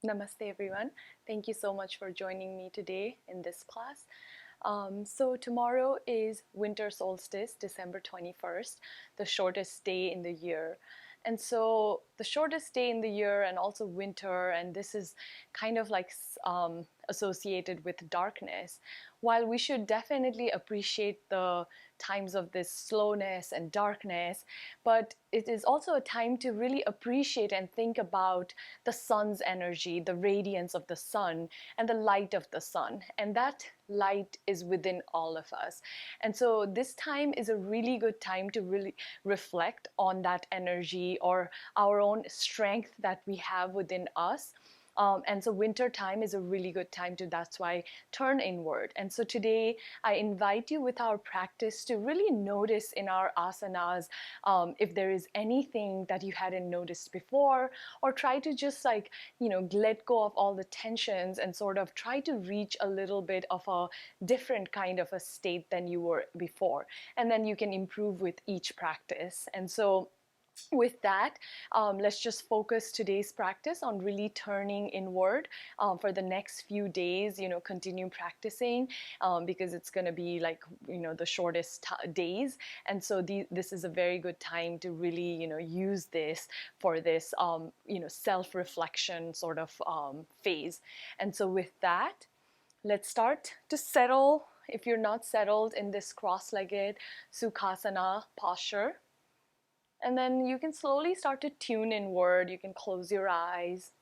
Namaste everyone. Thank you so much for joining me today in this class. So tomorrow is Winter Solstice, December 21st, the shortest day in the year. And so the shortest day in the year and also winter, and this is kind of like associated with darkness. While we should definitely appreciate the times of this slowness and darkness, but it is also a time to really appreciate and think about the sun's energy, the radiance of the sun, and the light of the sun. And that light is within all of us. And so this time is a really good time to really reflect on that energy or our own strength that we have within us. And so winter time is a really good time to, that's why, turn inward. And so today I invite you with our practice to really notice in our asanas if there is anything that you hadn't noticed before, or try to just let go of all the tensions and sort of try to reach a little bit of a different kind of a state than you were before. And then you can improve with each practice. And so with that, let's just focus today's practice on really turning inward for the next few days. Continue practicing because it's going to be the shortest days, and so this is a very good time to really use this for this self-reflection sort of phase. And so with that, let's start to settle. If you're not settled in this cross-legged Sukhasana posture, and then you can slowly start to tune inward. You can close your eyes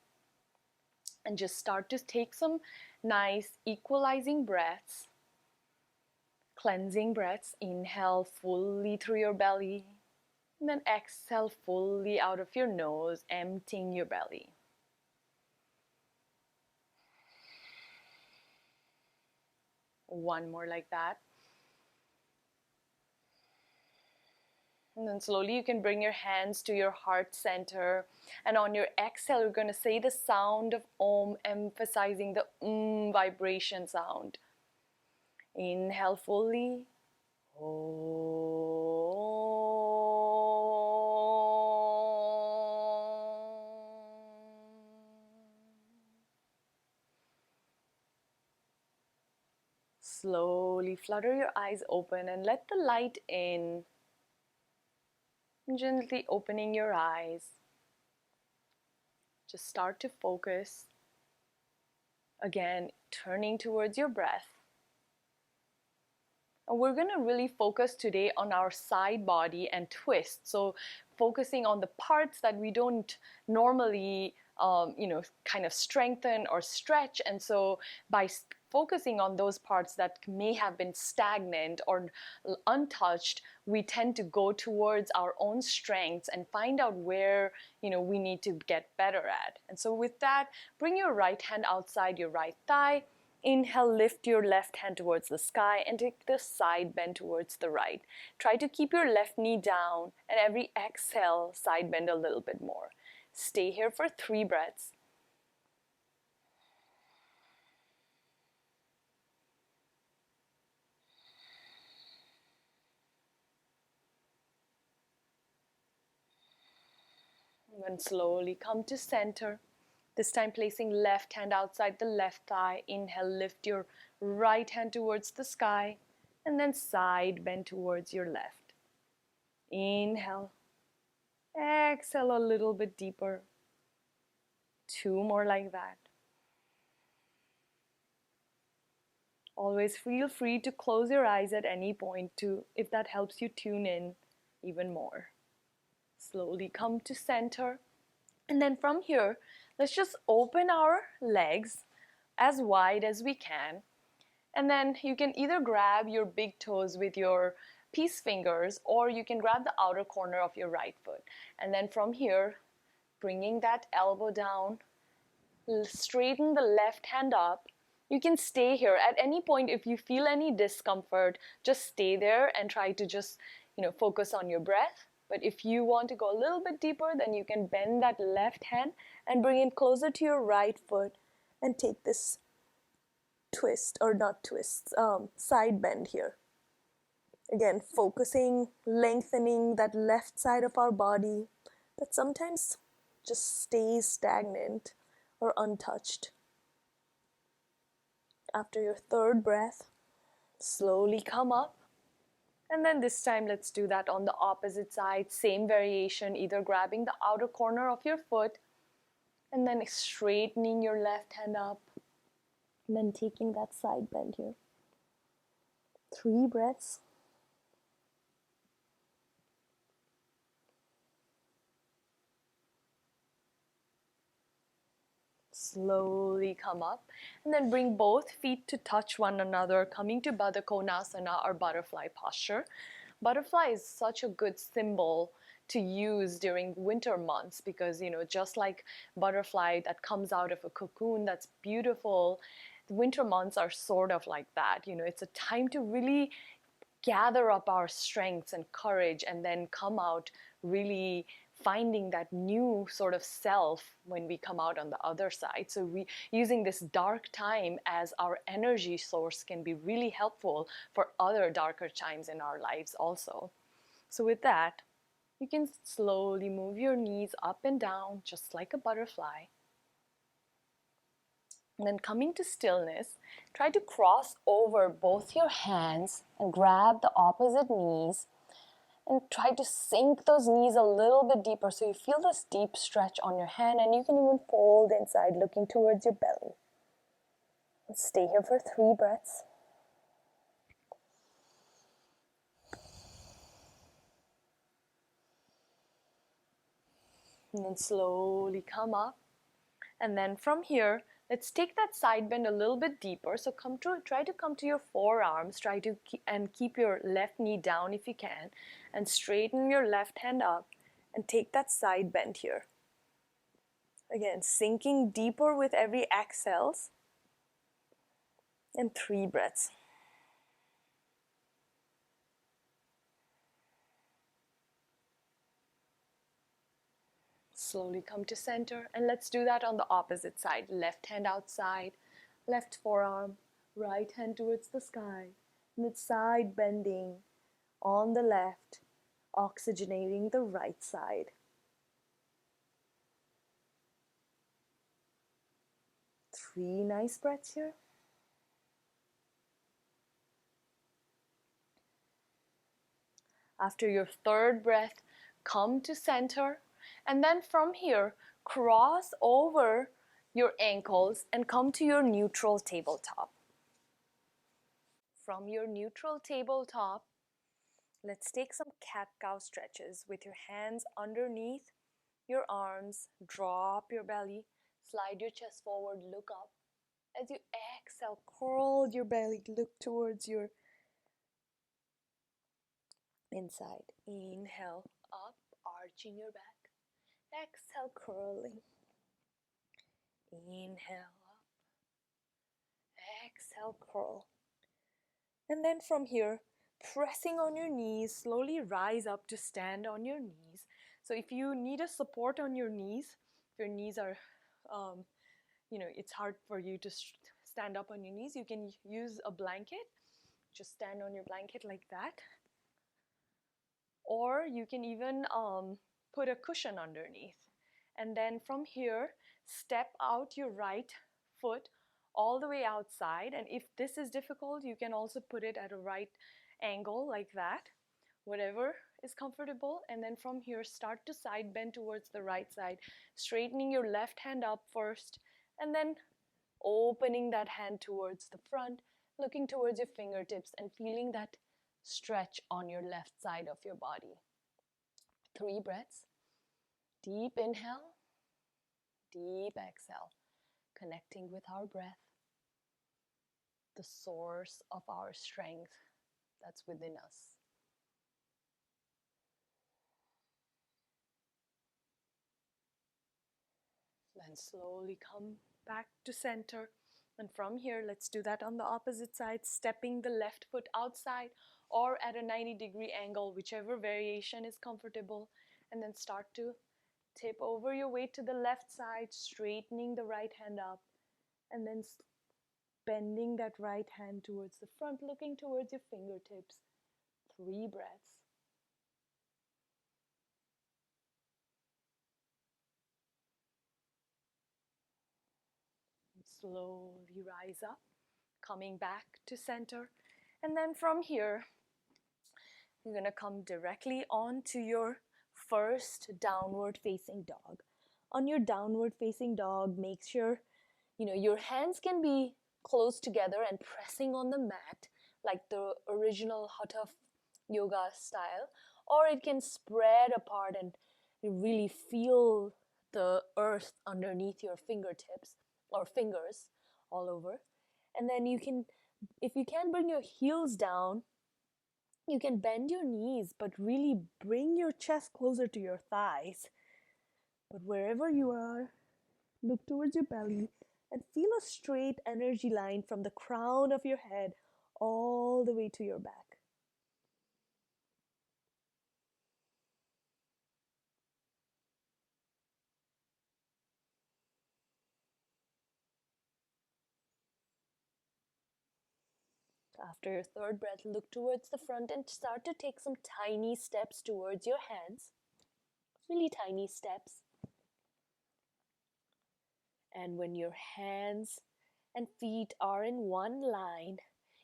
and just start to take some nice equalizing breaths, cleansing breaths. Inhale fully through your belly, and then exhale fully out of your nose, emptying your belly. One more like that. And then slowly you can bring your hands to your heart center. And on your exhale, you're going to say the sound of Om, emphasizing the vibration sound. Inhale fully. Om. Slowly flutter your eyes open and let the light in. Gently opening your eyes. Just start to focus. Again, turning towards your breath. And we're going to really focus today on our side body and twist. So focusing on the parts that we don't normally kind of strengthen or stretch. And so by focusing on those parts that may have been stagnant or untouched, we tend to go towards our own strengths and find out where we need to get better at. And so with that, bring your right hand outside your right thigh. Inhale, lift your left hand towards the sky and take the side bend towards the right. Try to keep your left knee down, and every exhale, side bend a little bit more. Stay here for 3 breaths. And then slowly come to center. This time placing left hand outside the left thigh. Inhale, lift your right hand towards the sky, and then side bend towards your left. Inhale. Exhale a little bit deeper. 2 more like that. Always feel free to close your eyes at any point if that helps you tune in even more. Slowly come to center. And then from here, let's just open our legs as wide as we can. And then you can either grab your big toes with your peace fingers, or you can grab the outer corner of your right foot. And then from here, bringing that elbow down, straighten the left hand up. You can stay here. At any point, if you feel any discomfort, just stay there and try to just, focus on your breath. But if you want to go a little bit deeper, then you can bend that left hand and bring it closer to your right foot and take this twist, or not twist, side bend here. Again, focusing, lengthening that left side of our body that sometimes just stays stagnant or untouched. After your third breath, slowly come up. And then this time, let's do that on the opposite side. Same variation, either grabbing the outer corner of your foot and then straightening your left hand up. And then taking that side bend here. 3 breaths. Slowly come up and then bring both feet to touch one another, coming to Baddha Konasana or butterfly posture. Butterfly is such a good symbol to use during winter months because, just like butterfly that comes out of a cocoon, that's beautiful. The winter months are sort of like that. It's a time to really gather up our strengths and courage and then come out really finding that new sort of self when we come out on the other side. So using this dark time as our energy source can be really helpful for other darker times in our lives also. So with that, you can slowly move your knees up and down just like a butterfly. And then coming to stillness, try to cross over both your hands and grab the opposite knees and try to sink those knees a little bit deeper so you feel this deep stretch on your hand, and you can even fold inside looking towards your belly. And stay here for 3 breaths. And then slowly come up. And then from here, let's take that side bend a little bit deeper. So try to come to your forearms. Try to keep your left knee down if you can. And straighten your left hand up. And take that side bend here. Again, sinking deeper with every exhale. And 3 breaths. Slowly come to center, and let's do that on the opposite side. Left hand outside, left forearm, right hand towards the sky, and it's side bending on the left, oxygenating the right side. 3 nice breaths here. After your third breath, come to center, and then from here, cross over your ankles and come to your neutral tabletop. From your neutral tabletop, let's take some cat-cow stretches with your hands underneath your arms. Drop your belly, slide your chest forward, look up. As you exhale, curl your belly, look towards your inside. Inhale, up, arching your back. Exhale, curling. Inhale, up. Exhale, curl. And then from here, pressing on your knees, slowly rise up to stand on your knees. So if you need a support on your knees, if your knees are, it's hard for you to stand up on your knees, you can use a blanket. Just stand on your blanket like that. Or you can even put a cushion underneath. And then from here, step out your right foot all the way outside. And if this is difficult, you can also put it at a right angle like that, whatever is comfortable. And then from here, start to side bend towards the right side, straightening your left hand up first, and then opening that hand towards the front, looking towards your fingertips and feeling that stretch on your left side of your body. 3 breaths. Deep inhale, deep exhale, connecting with our breath, the source of our strength that's within us. Then slowly come back to center. And from here, let's do that on the opposite side, stepping the left foot outside or at a 90-degree angle, whichever variation is comfortable. And then start to tip over your weight to the left side, straightening the right hand up, and then bending that right hand towards the front, looking towards your fingertips. 3 breaths. slowly rise up, coming back to center. And then from here, you're going to come directly onto your first downward facing dog. On your downward facing dog, make sure your hands can be close together and pressing on the mat like the original Hatha yoga style, or it can spread apart and really feel the earth underneath your fingertips or fingers all over. And then if you can bring your heels down, you can bend your knees, but really bring your chest closer to your thighs. But wherever you are, look towards your belly and feel a straight energy line from the crown of your head all the way to your back. After your third breath, look towards the front and start to take some tiny steps towards your hands. Really tiny steps. And when your hands and feet are in one line,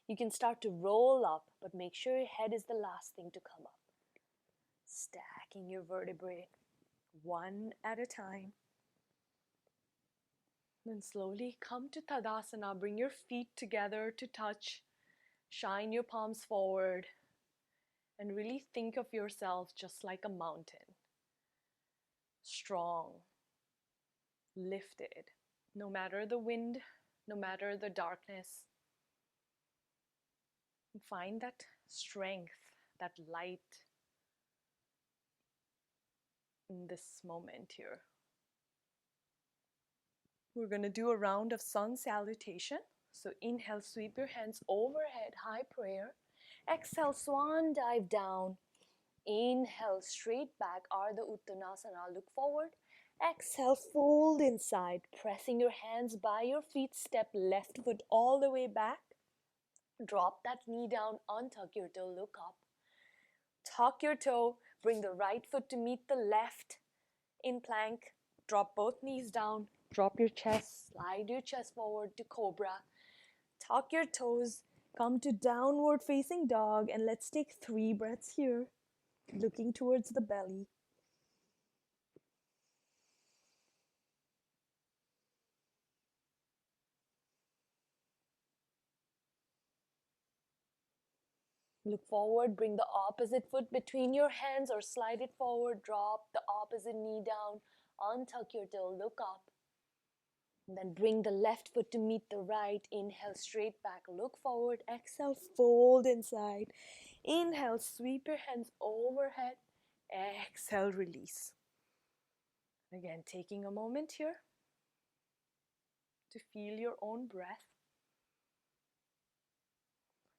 you can start to roll up, but make sure your head is the last thing to come up. Stacking your vertebrae one at a time. Then slowly come to Tadasana. Bring your feet together to touch. Shine your palms forward. And really think of yourself just like a mountain. Strong. Lifted. No matter the wind, no matter the darkness. Find that strength, that light in this moment here. We're going to do a round of sun salutation. So inhale, sweep your hands overhead, high prayer. Exhale, swan dive down. Inhale, straight back, Ardha Uttanasana, look forward. Exhale, fold inside, pressing your hands by your feet, step left foot all the way back. Drop that knee down, untuck your toe, look up. Tuck your toe, bring the right foot to meet the left in plank. Drop both knees down, drop your chest, slide your chest forward to cobra. Tuck your toes, come to downward facing dog, and let's take 3 breaths here, looking towards the belly. Look forward, bring the opposite foot between your hands or slide it forward, drop the opposite knee down, untuck your toe, look up. And then bring the left foot to meet the right. Inhale, straight back, look forward. Exhale, fold inside. Inhale, sweep your hands overhead. Exhale, release. Again, taking a moment here to feel your own breath.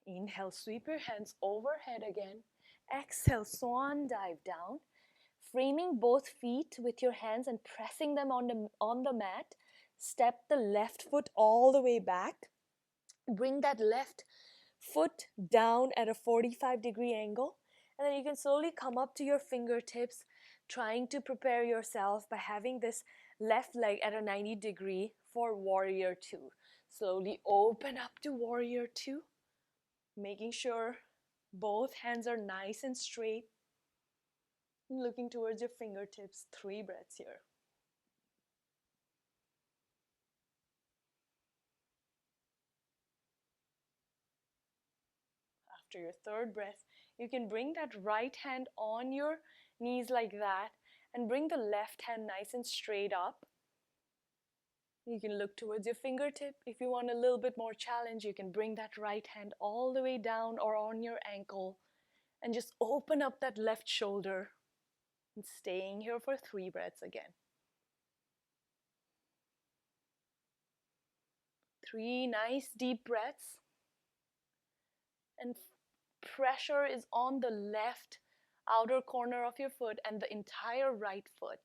Inhale, sweep your hands overhead again. Exhale, swan dive down. Framing both feet with your hands and pressing them on the mat. Step the left foot all the way back. Bring that left foot down at a 45-degree angle. And then you can slowly come up to your fingertips, trying to prepare yourself by having this left leg at a 90-degree for Warrior 2. Slowly open up to Warrior 2, making sure both hands are nice and straight. Looking towards your fingertips, 3 breaths here. After your third breath, you can bring that right hand on your knees like that and bring the left hand nice and straight up. You can look towards your fingertip. If you want a little bit more challenge, you can bring that right hand all the way down or on your ankle and just open up that left shoulder. And staying here for 3 breaths again. 3 nice deep breaths. And pressure is on the left outer corner of your foot and the entire right foot.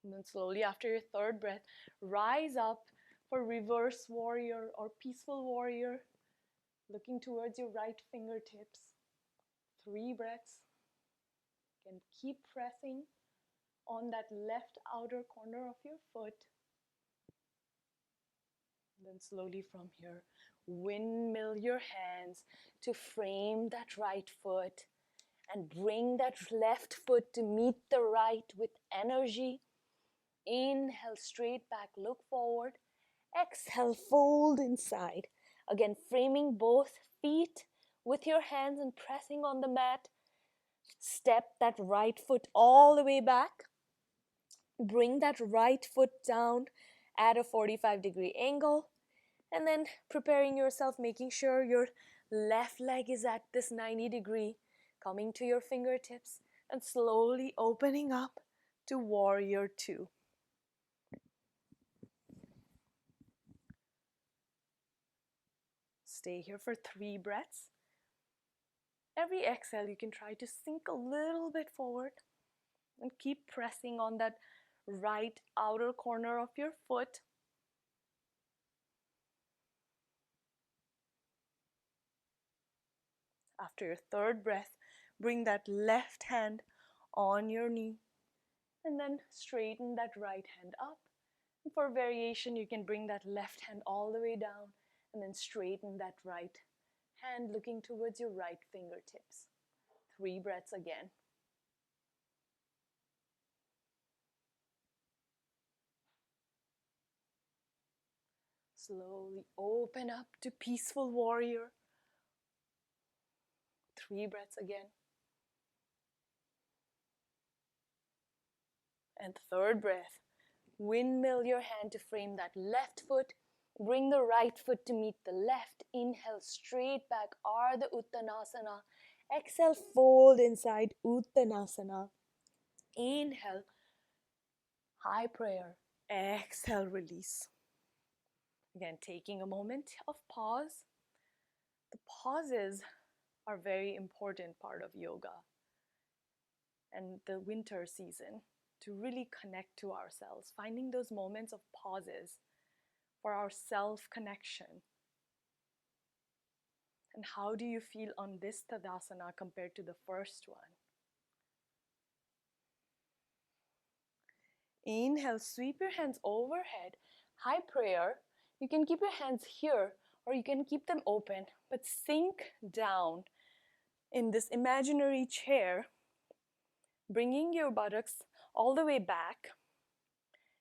And then slowly after your third breath, rise up for reverse warrior or peaceful warrior, looking towards your right fingertips. 3 breaths. Again, keep pressing on that left outer corner of your foot. Then slowly from here, windmill your hands to frame that right foot and bring that left foot to meet the right with energy. Inhale, straight back, look forward. Exhale, fold inside. Again, framing both feet with your hands and pressing on the mat. Step that right foot all the way back. Bring that right foot down at a 45-degree angle. And then preparing yourself, making sure your left leg is at this 90-degree, coming to your fingertips and slowly opening up to Warrior Two. Stay here for 3 breaths. Every exhale, you can try to sink a little bit forward and keep pressing on that right outer corner of your foot. After your 3rd breath, bring that left hand on your knee and then straighten that right hand up. And for variation, you can bring that left hand all the way down and then straighten that right hand looking towards your right fingertips. 3 breaths again. Slowly open up to Peaceful Warrior. 3 breaths again. And 3rd breath, windmill your hand to frame that left foot. Bring the right foot to meet the left. Inhale, straight back, Ardha Uttanasana. Exhale, fold inside, Uttanasana. Inhale, high prayer. Exhale, release. Again, taking a moment of pause. The pauses are a very important part of yoga and the winter season to really connect to ourselves, finding those moments of pauses for our self-connection. And how do you feel on this Tadasana compared to the first one? Inhale, sweep your hands overhead. High prayer. You can keep your hands here or you can keep them open, but sink down in this imaginary chair, bringing your buttocks all the way back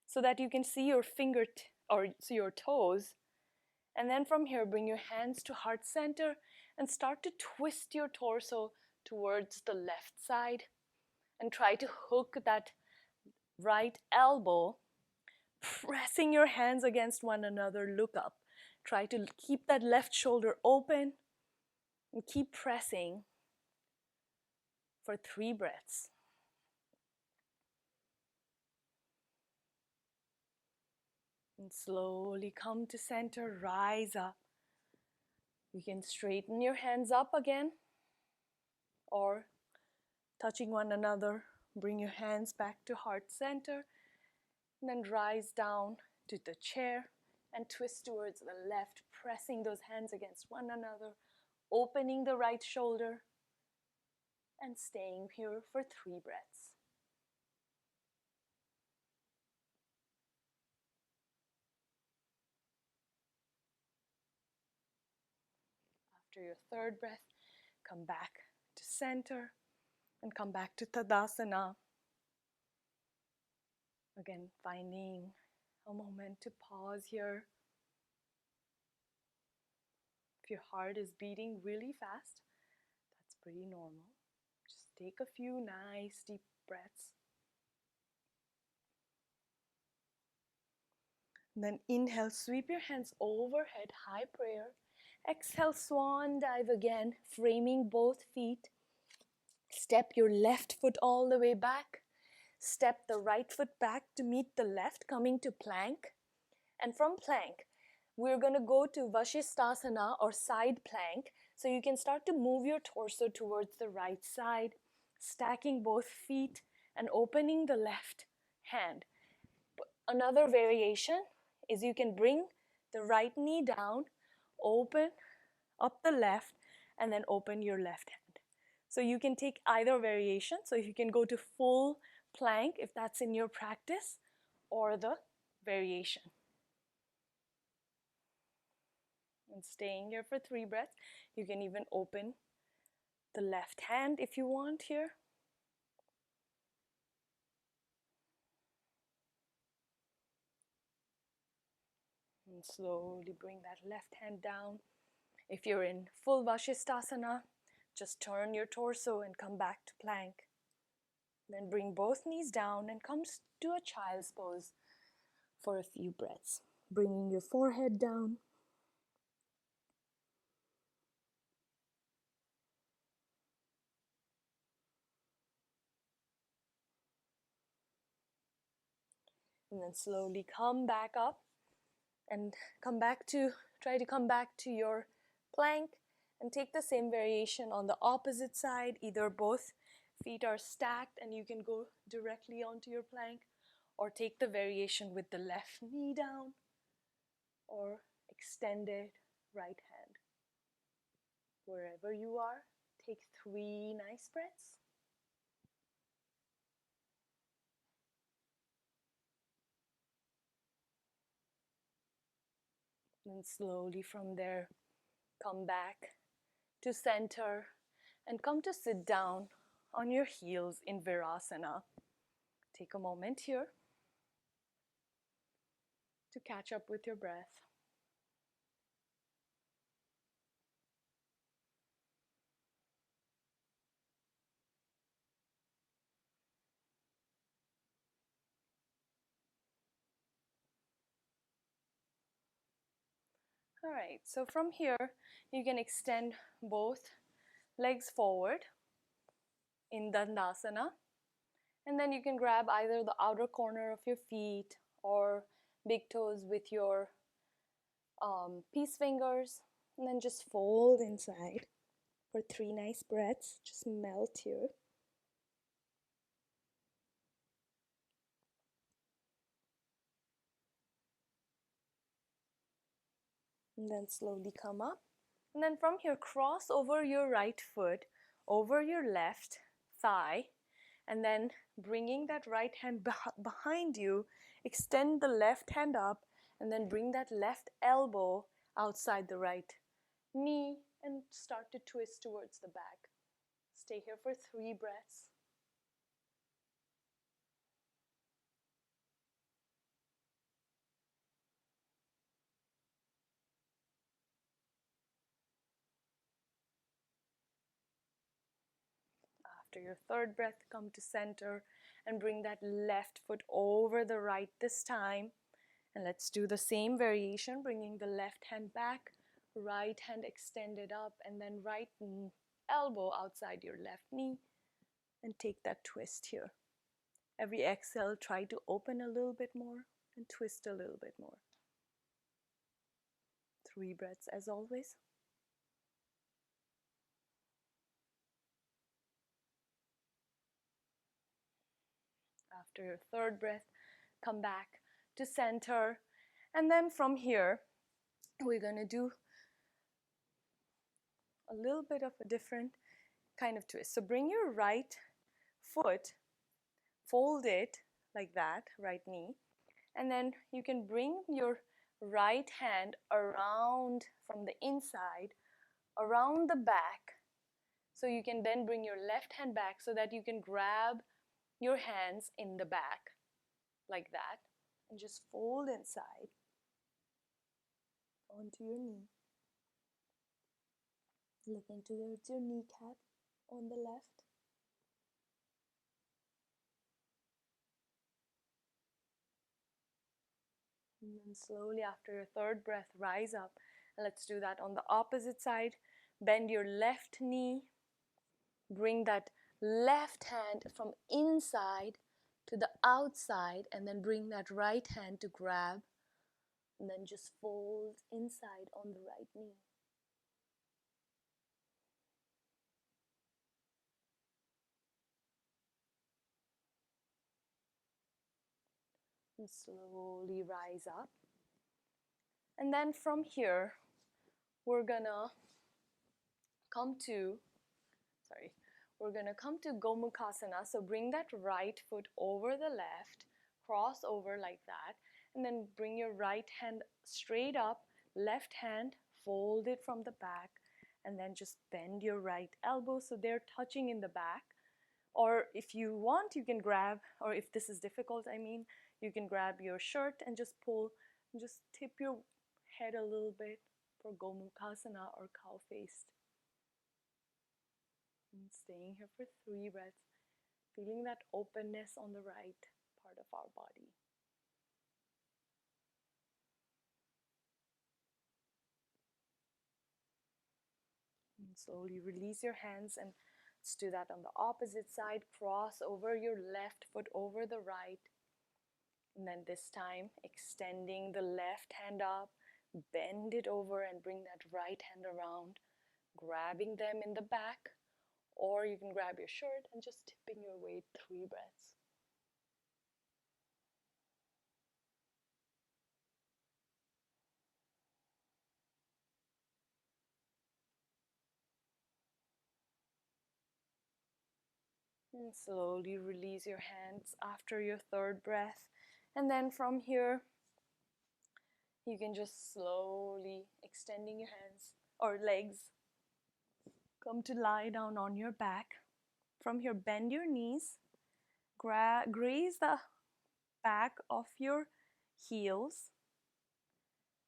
so that you can see your see your toes. And then from here, bring your hands to heart center and start to twist your torso towards the left side and try to hook that right elbow, pressing your hands against one another. Look up. Try to keep that left shoulder open and keep pressing for 3 breaths. And slowly come to center, rise up. You can straighten your hands up again or touching one another, bring your hands back to heart center and then rise down to the chair and twist towards the left, pressing those hands against one another, opening the right shoulder and staying here for 3 breaths. After your 3rd breath, come back to center and come back to Tadasana. Again, finding a moment to pause here. If your heart is beating really fast, that's pretty normal. Just take a few nice deep breaths. And then inhale, sweep your hands overhead, high prayer. Exhale, swan dive again, framing both feet. Step your left foot all the way back. Step the right foot back to meet the left, coming to plank. And from plank, we're going to go to Vashistasana or side plank. So you can start to move your torso towards the right side, stacking both feet and opening the left hand. Another variation is you can bring the right knee down, open up the left, and then open your left hand. So you can take either variation. So you can go to full plank if that's in your practice, or the variation. And staying here for 3 breaths. You can even open the left hand if you want here. And slowly bring that left hand down. If you're in full Vashistasana, just turn your torso and come back to plank. Then bring both knees down and come to a child's pose for a few breaths. Bringing your forehead down. And then slowly come back up and try to come back to your plank and take the same variation on the opposite side. Either both feet are stacked and you can go directly onto your plank, or take the variation with the left knee down or extended right hand. Wherever you are, take 3 nice breaths. And slowly from there, come back to center and come to sit down on your heels in Virasana. Take a moment here to catch up with your breath. All right, so from here, you can extend both legs forward in Dandasana. And then you can grab either the outer corner of your feet or big toes with your peace fingers. And then just fold inside for 3 nice breaths. Just melt here. And then slowly come up. And then from here, cross over your right foot, over your left thigh. And then bringing that right hand behind you, extend the left hand up. And then bring that left elbow outside the right knee and start to twist towards the back. Stay here for 3 breaths. After your 3rd breath, come to center and bring that left foot over the right this time. And let's do the same variation, bringing the left hand back, right hand extended up, and then right elbow outside your left knee. And take that twist here. Every exhale, try to open a little bit more and twist a little bit more. 3 breaths as always. After your 3rd breath, come back to center. And then from here, we're going to do a little bit of a different kind of twist. So bring your right foot, fold it like that, right knee. And then you can bring your right hand around from the inside, around the back. So you can then bring your left hand back so that you can grab your hands in the back like that and just fold inside onto your knee. Looking towards your kneecap on the left. And then slowly after your 3rd breath, rise up. And let's do that on the opposite side. Bend your left knee. Bring that left hand from inside to the outside, and then bring that right hand to grab. And then just fold inside on the right knee. And slowly rise up. And then from here, we're gonna come to Gomukasana. So bring that right foot over the left, cross over like that, and then bring your right hand straight up, left hand fold it from the back, and then just bend your right elbow so they're touching in the back. Or if you want, you can grab, or if this is difficult, I mean, you can grab your shirt and just pull, and just tip your head a little bit for Gomukasana or cow-faced. And staying here for 3 breaths, feeling that openness on the right part of our body. And slowly release your hands, and let's do that on the opposite side. Cross over your left foot over the right. And then this time, extending the left hand up, bend it over and bring that right hand around, grabbing them in the back, or you can grab your shirt and just tipping your weight. 3 breaths. And slowly release your hands after your 3rd breath. And then from here, you can just slowly extending your hands or legs. Come to lie down on your back. From here, bend your knees. Graze the back of your heels.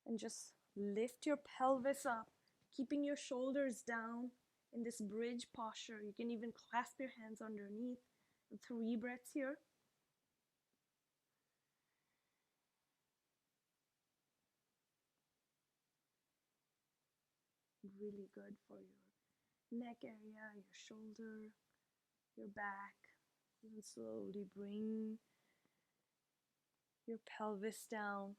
And just lift your pelvis up, keeping your shoulders down in this bridge posture. You can even clasp your hands underneath. 3 breaths here. Really good for your neck area, your shoulder, your back. And slowly bring your pelvis down.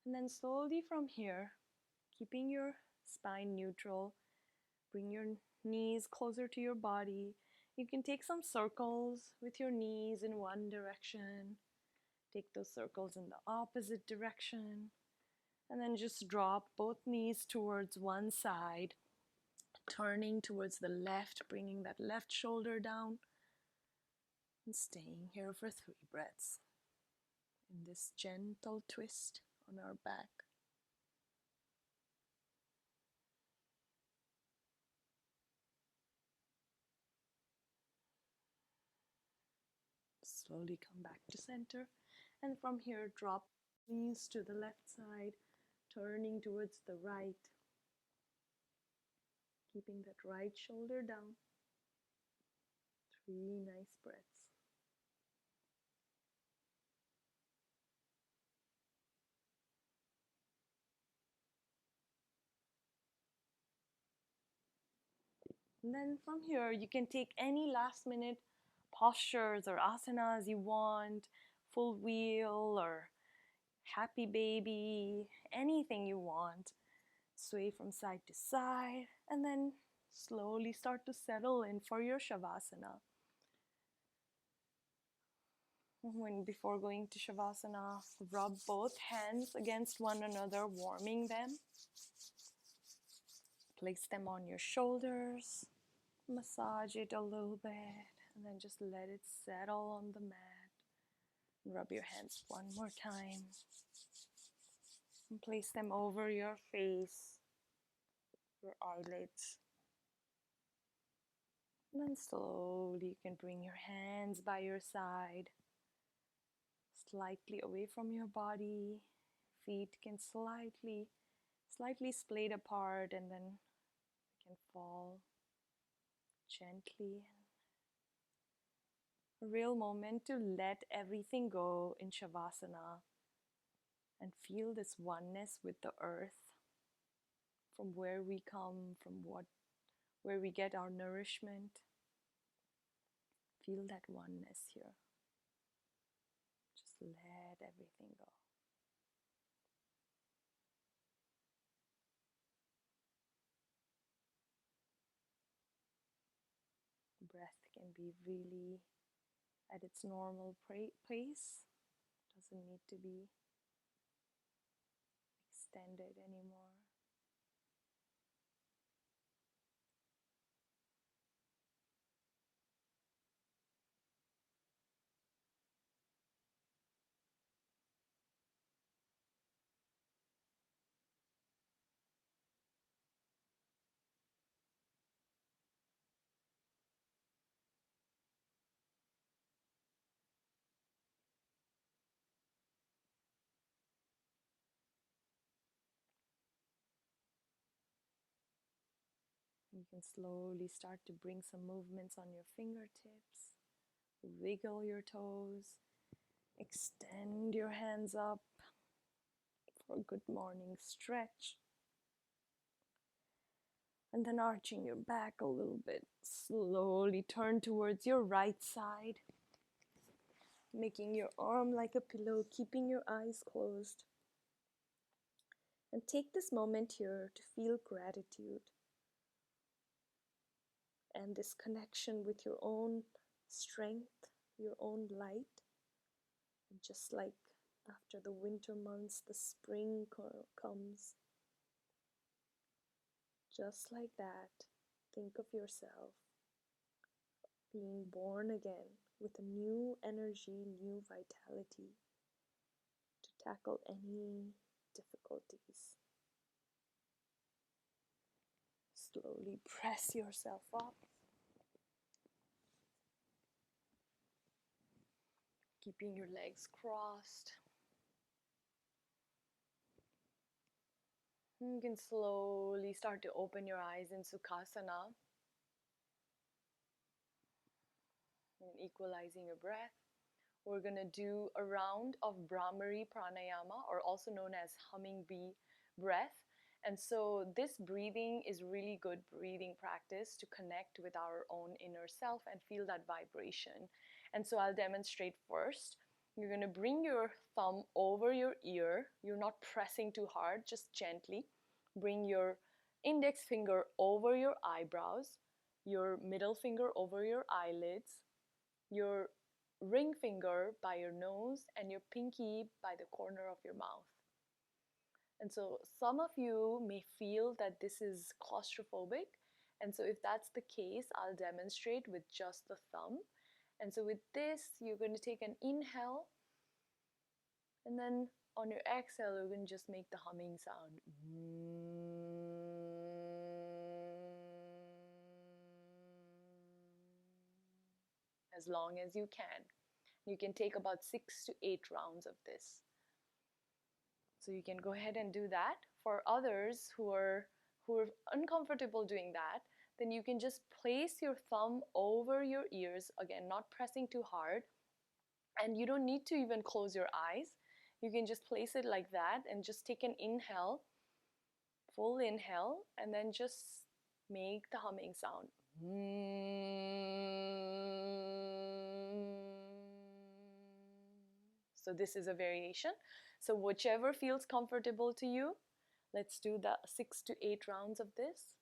And then slowly from here, keeping your spine neutral, bring your knees closer to your body. You can take some circles with your knees in one direction. Take those circles in the opposite direction. And then just drop both knees towards one side, turning towards the left, bringing that left shoulder down, and staying here for 3 breaths in this gentle twist on our back. Slowly come back to center, and from here drop knees to the left side, turning towards the right, keeping that right shoulder down. 3 nice breaths. And then from here, you can take any last minute postures or asanas you want, full wheel or happy baby, anything you want. Sway from side to side, and then slowly start to settle in for your Shavasana. Before going to Shavasana, rub both hands against one another, warming them. Place them on your shoulders, massage it a little bit, and then just let it settle on the mat. Rub your hands one more time. And place them over your face, your eyelids. And then slowly you can bring your hands by your side, slightly away from your body. Feet can slightly splayed apart, and then they can fall gently. A real moment to let everything go in Shavasana and feel this oneness with the earth, from where we come, where we get our nourishment. Feel that oneness here. Just let everything go. Breath can be really at its normal pace. Doesn't need to be extended anymore. You can slowly start to bring some movements on your fingertips. Wiggle your toes. Extend your hands up for a good morning stretch. And then arching your back a little bit. Slowly turn towards your right side. Making your arm like a pillow, keeping your eyes closed. And take this moment here to feel gratitude and this connection with your own strength, your own light. And just like after the winter months, the spring comes. Just like that, think of yourself being born again with a new energy, new vitality to tackle any difficulties. Slowly press yourself up. Keeping your legs crossed. You can slowly start to open your eyes in Sukhasana. And equalizing your breath. We're going to do a round of Brahmari Pranayama, or also known as humming bee breath. And so this breathing is really good breathing practice to connect with our own inner self and feel that vibration. And so I'll demonstrate first. You're going to bring your thumb over your ear. You're not pressing too hard, just gently. Bring your index finger over your eyebrows, your middle finger over your eyelids, your ring finger by your nose, and your pinky by the corner of your mouth. And so some of you may feel that this is claustrophobic. And so if that's the case, I'll demonstrate with just the thumb. And so with this, you're going to take an inhale. And then on your exhale, you're going to just make the humming sound. As long as you can. You can take about 6 to 8 rounds of this. So you can go ahead and do that. For others who are uncomfortable doing that, then you can just place your thumb over your ears, again, not pressing too hard. And you don't need to even close your eyes. You can just place it like that and just take an inhale, full inhale, and then just make the humming sound. So this is a variation. So whichever feels comfortable to you, let's do the 6 to 8 rounds of this.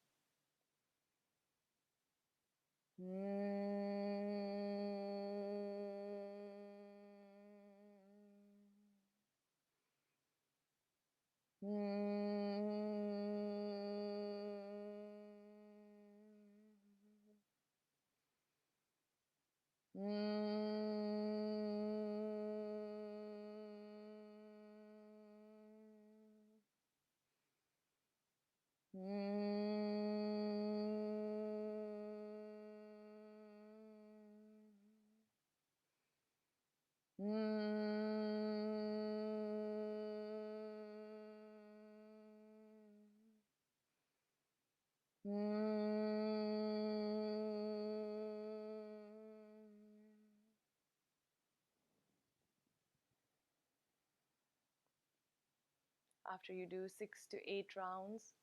After you do 6 to 8 rounds,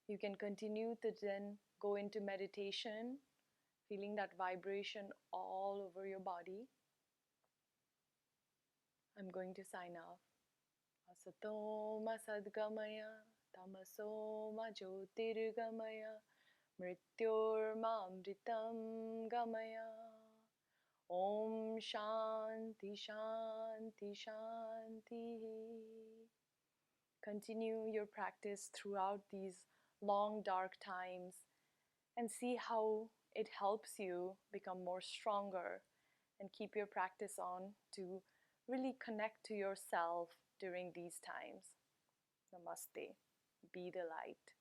you can continue to then go into meditation, feeling that vibration all over your body. I'm going to sign off. Asatoma sadgamaya, tamasoma jyotirgamaya, mrityorma amritam gamaya. Om Shanti Shanti Shanti. Continue your practice throughout these long dark times and see how it helps you become more stronger, and keep your practice on to really connect to yourself during these times. Namaste. Be the light.